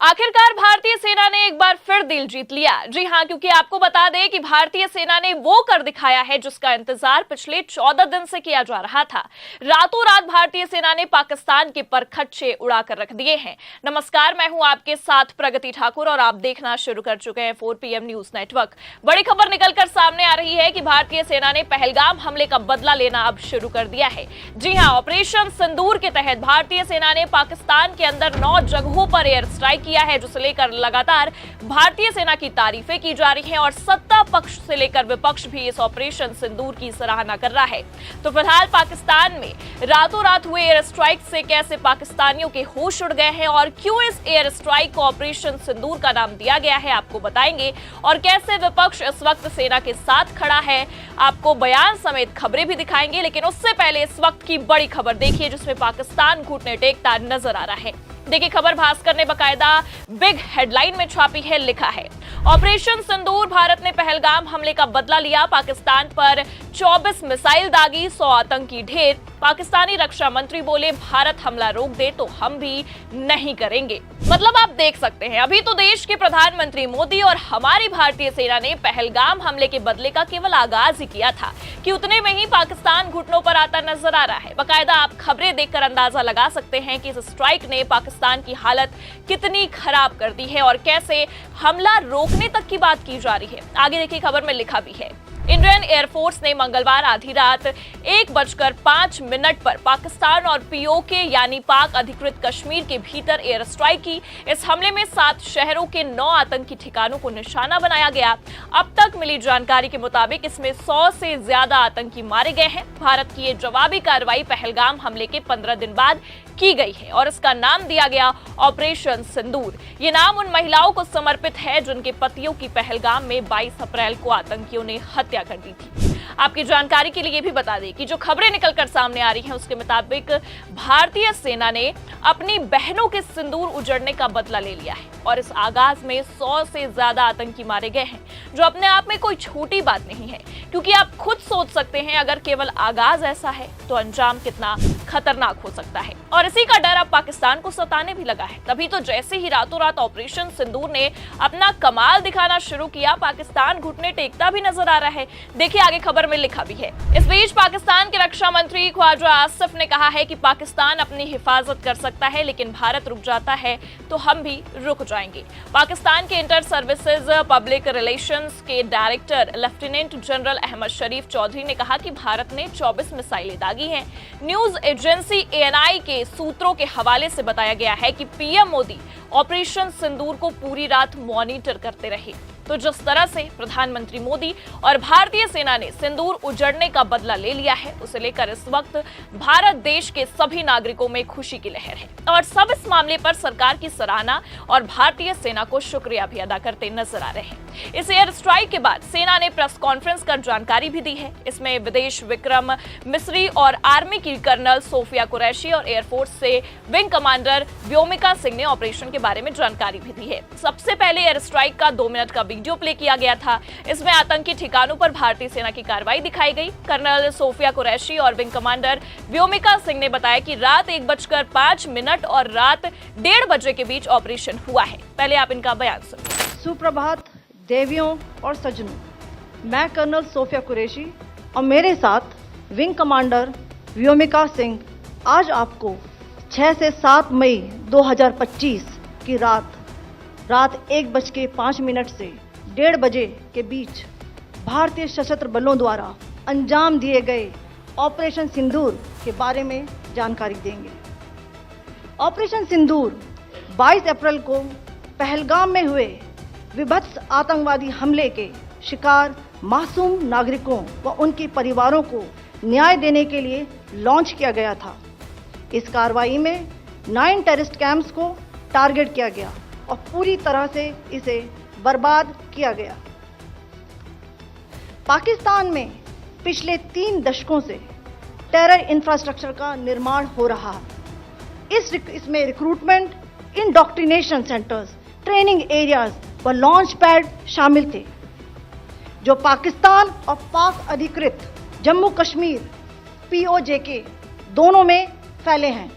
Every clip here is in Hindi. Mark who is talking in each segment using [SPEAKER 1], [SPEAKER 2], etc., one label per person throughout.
[SPEAKER 1] आखिरकार भारतीय सेना ने एक बार फिर दिल जीत लिया। जी हां, क्योंकि आपको बता दें कि भारतीय सेना ने वो कर दिखाया है जिसका इंतजार पिछले 14 दिन से किया जा रहा था। रातों रात भारतीय सेना ने पाकिस्तान के परखच्चे उड़ाकर रख दिए हैं। नमस्कार, मैं हूं आपके साथ प्रगति ठाकुर और आप देखना शुरू कर चुके हैं 4 PM न्यूज नेटवर्क। बड़ी खबर निकलकर सामने आ रही है कि भारतीय सेना ने पहलगाम हमले का बदला लेना अब शुरू कर दिया है। जी हां, ऑपरेशन सिंदूर के तहत भारतीय सेना ने पाकिस्तान के अंदर 9 जगहों पर एयर स्ट्राइक किया है, जिसे लेकर लगातार भारतीय सेना की तारीफें की जा रही हैं और सत्ता पक्ष से लेकर विपक्ष भी इस ऑपरेशन सिंदूर की सराहना कर रहा है। तो फिलहाल पाकिस्तान में रातों रात हुए एयर स्ट्राइक से कैसे पाकिस्तानियों के होश उड़ गए हैं और क्यों इस एयर स्ट्राइक को ऑपरेशन सिंदूर का नाम दिया गया है, आपको बताएंगे। और कैसे विपक्ष इस वक्त सेना के साथ खड़ा है, आपको बयान समेत खबरें भी दिखाएंगे। लेकिन उससे पहले इस वक्त की बड़ी खबर देखिए, जिसमें पाकिस्तान घुटने टेकता नजर आ रहा है। देखिए, खबर भास्कर ने बकायदा बिग हेडलाइन में छापी है, लिखा है ऑपरेशन सिंदूर, भारत ने पहलगाम हमले का बदला लिया, पाकिस्तान पर 24 मिसाइल दागी, 100 आतंकी ढेर। पाकिस्तानी रक्षा मंत्री बोले, भारत हमला रोक दे तो हम भी नहीं करेंगे। मतलब आप देख सकते हैं, अभी तो देश के प्रधानमंत्री मोदी और हमारी भारतीय सेना ने पहलगाम हमले के बदले का केवल आगाज ही किया था कि उतने में ही पाकिस्तान घुटनों पर आता नजर आ रहा है। बाकायदा आप खबरें देखकर अंदाजा लगा सकते हैं कि इस स्ट्राइक ने पाकिस्तान की हालत कितनी खराब कर दी है और कैसे हमला रोकने तक की बात की जा रही है। आगे देखिए, खबर में लिखा भी है, इंडियन एयरफोर्स ने मंगलवार आधी रात 1:05 पर पाकिस्तान और पीओके यानी पाक अधिकृत कश्मीर के भीतर एयर स्ट्राइक की। इस हमले में 7 शहरों के 9 आतंकी ठिकानों को निशाना बनाया गया। अब तक मिली जानकारी के मुताबिक इसमें 100 से ज्यादा आतंकी मारे गए हैं। भारत की ये जवाबी कार्रवाई पहलगाम हमले के 15 दिन बाद की गई है और इसका नाम दिया गया ऑपरेशन सिंदूर। ये नाम उन महिलाओं को समर्पित है जिनके पतियों की पहलगाम में 22 अप्रैल को आतंकियों ने हत्या कर दी थी। आपकी जानकारी के लिए भी बता दें कि जो खबरें निकलकर सामने आ रही हैं उसके मुताबिक भारतीय सेना ने अपनी बहनों के सिंदूर उजड़ने का बदला ले लिया है और इस आगाज में 100 से ज्यादा आतंकी मारे गए हैं, जो अपने आप में कोई छोटी बात नहीं है, क्योंकि आप खुद सोच सकते हैं अगर केवल आगाज ऐसा है तो अंजाम कितना खतरनाक हो सकता है। और इसी का डर अब पाकिस्तान को सताने भी लगा है। तभी तो जैसे ही रातों रात ऑपरेशन सिंदूर ने अपना कमाल दिखाना शुरू किया, पाकिस्तान घुटने टेकता भी नजर आ रहा है। देखिए, आगे खबर में लिखा भी है। इस बीच पाकिस्तान के रक्षा मंत्री ख्वाजा आसिफ ने कहा है कि पाकिस्तान अपनी हिफाजत कर सकता है, लेकिन भारत रुक जाता है तो हम भी रुक जाएंगे। पाकिस्तान के इंटर सर्विसेज पब्लिक रिलेशंस के डायरेक्टर लेफ्टिनेंट जनरल अहमद शरीफ चौधरी ने कहा कि भारत ने 24 मिसाइलें दागी हैं। न्यूज एजेंसी ANI के सूत्रों के हवाले से बताया गया है कि PM मोदी ऑपरेशन सिंदूर को पूरी रात मॉनिटर करते रहे। तो जिस तरह से प्रधानमंत्री मोदी और भारतीय सेना ने सिंदूर उजड़ने का बदला ले लिया है, उसे लेकर इस वक्त भारत देश के सभी नागरिकों में खुशी की लहर है और सब इस मामले पर सरकार की सराहना और भारतीय सेना को शुक्रिया भी अदा करते नजर आ रहे हैं। इस एयर स्ट्राइक के बाद सेना ने प्रेस कॉन्फ्रेंस कर जानकारी भी दी है। इसमें विदेश विक्रम मिस्री और आर्मी की कर्नल सोफिया कुरैशी और एयरफोर्स से विंग कमांडर व्योमिका सिंह ने ऑपरेशन के बारे में जानकारी भी दी है। सबसे पहले एयर स्ट्राइक का 2 मिनट का वीडियो प्ले किया गया था। इसमें आतंकी ठिकानों पर भारतीय सेना की कार्रवाई दिखाई गई। कर्नल सोफिया कुरैशी और विंग कमांडर व्योमिका सिंह ने बताया कि रात 1:05 और रात 1:30 बजे के बीच ऑपरेशन हुआ है। पहले आप इनका बयान सुनिए।
[SPEAKER 2] सुप्रभात देवियों और सज्जनों, मैं कर्नल सोफिया कुरैशी और मेरे साथ विंग कमांडर व्योमिका सिंह आज आपको 6 से 7 मई 2025 की रात 1:05 से 1:30 बजे के बीच भारतीय सशस्त्र बलों द्वारा अंजाम दिए गए ऑपरेशन सिंदूर के बारे में जानकारी देंगे। ऑपरेशन सिंदूर 22 अप्रैल को पहलगाम में हुए विभत्स आतंकवादी हमले के शिकार मासूम नागरिकों व उनके परिवारों को न्याय देने के लिए लॉन्च किया गया था। इस कार्रवाई में 9 टेररिस्ट कैंप्स को टारगेट किया गया और पूरी तरह से इसे बर्बाद किया गया। पाकिस्तान में पिछले 3 दशकों से टेरर इंफ्रास्ट्रक्चर का निर्माण हो रहा है। इसमें recruitment, indoctrination centres, training areas व लॉन्च पैड शामिल थे, जो पाकिस्तान और पाक अधिकृत जम्मू कश्मीर POJK दोनों में फैले हैं।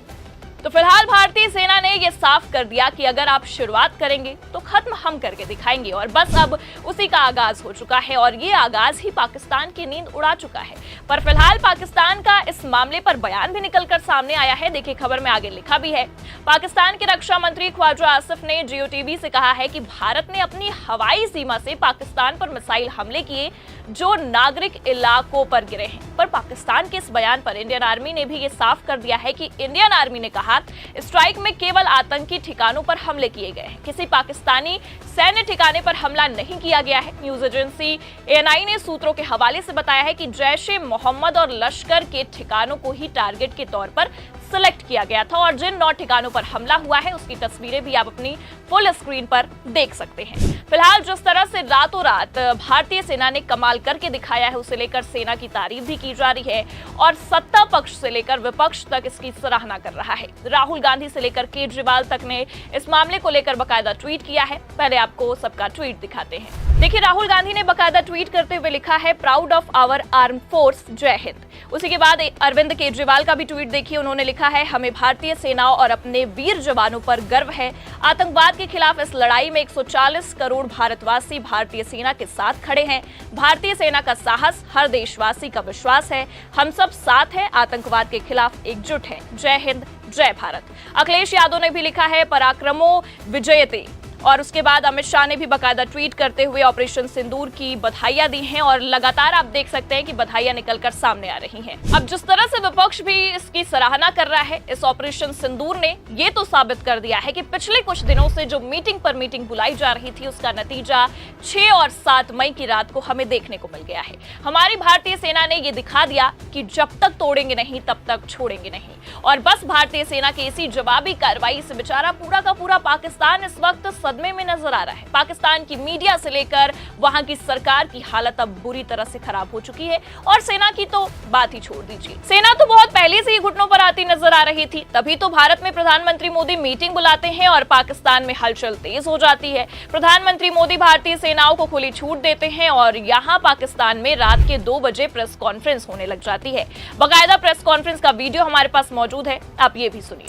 [SPEAKER 1] तो फिलहाल भारतीय सेना ने यह साफ कर दिया कि अगर आप शुरुआत करेंगे तो खत्म हम करके दिखाएंगे, और बस अब उसी का आगाज हो चुका है और ये आगाज ही पाकिस्तान की नींद उड़ा चुका है। पर फिलहाल पाकिस्तान का इस मामले पर बयान भी निकलकर सामने आया है। देखिए खबर में आगे लिखा भी है। पाकिस्तान के रक्षा मंत्री ख्वाजा आसिफ ने जियो-टीवी से कहा है कि भारत ने अपनी हवाई सीमा से पाकिस्तान पर मिसाइल हमले किए जो नागरिक इलाकों पर गिरे हैं। पर पाकिस्तान के इस बयान पर इंडियन आर्मी ने भी ये साफ कर दिया है कि इंडियन आर्मी ने कहा स्ट्राइक में केवल आतंकी ठिकानों पर हमले किए गए हैं, किसी पाकिस्तानी सैन्य ठिकाने पर हमला नहीं किया गया है। न्यूज एजेंसी एएनआई ने सूत्रों के हवाले से बताया है कि जैश-ए-मोहम्मद और लश्कर के ठिकानों को ही टारगेट के तौर पर सिलेक्ट किया गया था और जिन 9 ठिकानों पर हमला हुआ है उसकी तस्वीरें भी आप अपनी फुल स्क्रीन पर देख सकते हैं। फिलहाल जिस तरह से रातों रात भारतीय सेना ने कमाल करके दिखाया है उसे लेकर सेना की तारीफ भी की जा रही है और सत्ता पक्ष से लेकर विपक्ष तक इसकी सराहना कर रहा है। राहुल गांधी से लेकर केजरीवाल तक ने इस मामले को लेकर बकायदा ट्वीट किया है। पहले आपको सबका ट्वीट दिखाते हैं। देखिए राहुल गांधी ने बकायदा ट्वीट करते हुए लिखा है proud of our arm force, जय हिंद। उसी के बाद अरविंद केजरीवाल का भी ट्वीट देखिए, उन्होंने लिखा है हमें भारतीय सेना और अपने वीर जवानों पर गर्व है। आतंकवाद के खिलाफ इस लड़ाई में 140 करोड़ भारतवासी भारतीय सेना के साथ खड़े हैं। भारतीय सेना का साहस हर देशवासी का विश्वास है। हम सब साथ हैं, आतंकवाद के खिलाफ एकजुट हैं। जय हिंद, जय भारत। अखिलेश यादव ने भी लिखा है पराक्रमो विजयते। और उसके बाद अमित शाह ने भी बकायदा ट्वीट करते हुए ऑपरेशन सिंदूर की बधाइयां दी हैं और लगातार आप देख सकते हैं कि बधाइयां निकलकर सामने आ रही हैं। अब जिस तरह से विपक्ष भी इसकी सराहना कर रहा है, इस ऑपरेशन सिंदूर ने ये तो साबित कर दिया है कि पिछले कुछ दिनों से जो मीटिंग पर मीटिंग बुलाई जा रही थी उसका नतीजा 6 और 7 मई की रात को हमें देखने को मिल गया है। हमारी भारतीय सेना ने ये दिखा दिया कि जब तक तोड़ेंगे नहीं तब तक छोड़ेंगे नहीं, और बस भारतीय सेना की इसी जवाबी कार्रवाई से बेचारा पूरा का पूरा पाकिस्तान इस वक्त सदमे में नजर आ रहा है। पाकिस्तान की मीडिया से लेकर वहां की सरकार की हालत अब बुरी तरह से खराब हो चुकी है और सेना की तो बात ही छोड़ दीजिए। सेना तो बहुत पहले से ही घुटनों पर आती नजर आ रही थी, तभी तो भारत में प्रधानमंत्री मोदी मीटिंग बुलाते हैं और पाकिस्तान में हलचल तेज हो जाती है। प्रधानमंत्री मोदी भारतीय सेनाओं को खुली छूट देते हैं और यहाँ पाकिस्तान में रात के 2 बजे प्रेस कॉन्फ्रेंस होने लग जाती है। बाकायदा प्रेस कॉन्फ्रेंस का वीडियो हमारे पास मौजूद है, आप ये भी सुनिए।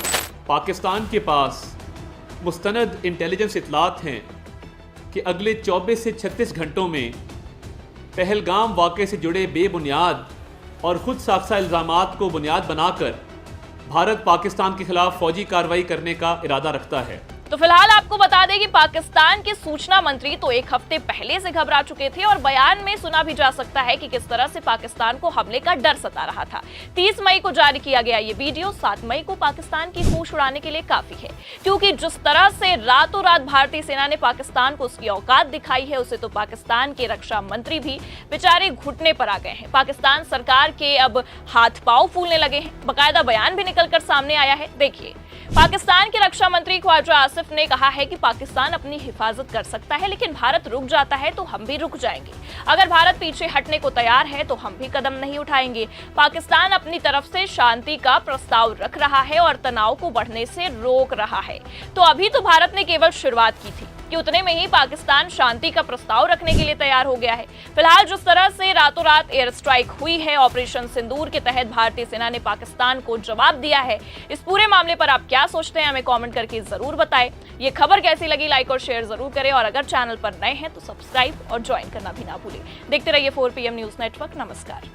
[SPEAKER 3] पाकिस्तान के पास मुस्तनद इंटेलिजेंस इतलात हैं कि अगले 24 से 36 घंटों में पहलगाम वाक़े से जुड़े बेबुनियाद और खुद साख्ता इल्ज़ामात को बुनियाद बनाकर भारत पाकिस्तान के खिलाफ फौजी कार्रवाई करने का इरादा रखता है।
[SPEAKER 1] तो फिलहाल आपको बता दें कि पाकिस्तान के सूचना मंत्री तो 1 हफ्ते पहले से घबरा चुके थे और बयान में सुना भी जा सकता है कि किस तरह से पाकिस्तान को हमले का डर सता रहा था। 30 मई को जारी किया गया ये वीडियो 7 मई को पाकिस्तान की होश उड़ाने के लिए काफी है, क्योंकि जिस तरह से रातों रात भारतीय सेना ने पाकिस्तान को उसकी औकात दिखाई है उसे तो पाकिस्तान के रक्षा मंत्री भी बेचारे घुटने पर आ गए हैं। पाकिस्तान सरकार के अब हाथ पांव फूलने लगे हैं। बाकायदा बयान भी निकलकर सामने आया है, देखिए। पाकिस्तान के रक्षा मंत्री ख्वाजा आसिफ ने कहा है कि पाकिस्तान अपनी हिफाजत कर सकता है, लेकिन भारत रुक जाता है तो हम भी रुक जाएंगे। अगर भारत पीछे हटने को तैयार है तो हम भी कदम नहीं उठाएंगे। पाकिस्तान अपनी तरफ से शांति का प्रस्ताव रख रहा है और तनाव को बढ़ने से रोक रहा है। तो अभी तो भारत ने केवल शुरुआत की थी कि उतने में ही पाकिस्तान शांति का प्रस्ताव रखने के लिए तैयार हो गया है। फिलहाल जिस तरह से रातों रात एयर स्ट्राइक हुई है, ऑपरेशन सिंदूर के तहत भारतीय सेना ने पाकिस्तान को जवाब दिया है। इस पूरे मामले पर आप क्या सोचते हैं हमें कमेंट करके जरूर बताएं। ये खबर कैसी लगी लाइक और शेयर जरूर करें और अगर चैनल पर नए हैं तो सब्सक्राइब और ज्वाइन करना भी ना भूलें। देखते रहिए 4 PM न्यूज नेटवर्क। नमस्कार।